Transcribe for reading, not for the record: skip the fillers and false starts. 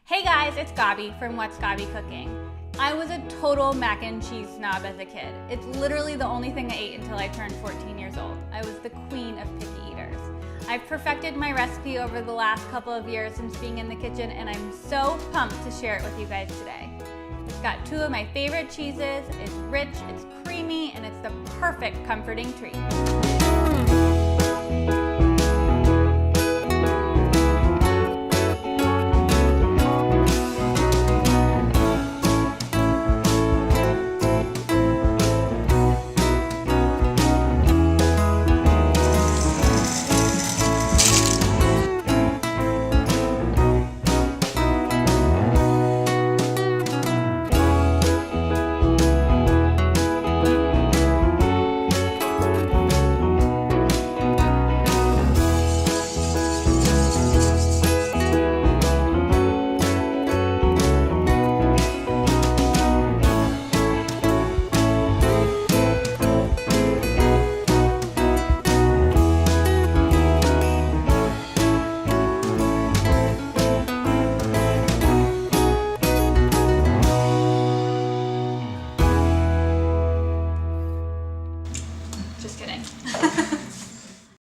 Hey guys, it's Gabi from What's Gabi Cooking. I was a total mac and cheese snob as a kid. It's literally the only thing I ate until I turned 14 years old. I was the queen of picky eaters. I've perfected my recipe over the last couple of years since being in the kitchen, and I'm so pumped to share it with you guys today. It's got two of my favorite cheeses, it's rich, it's creamy, and it's the perfect comforting treat.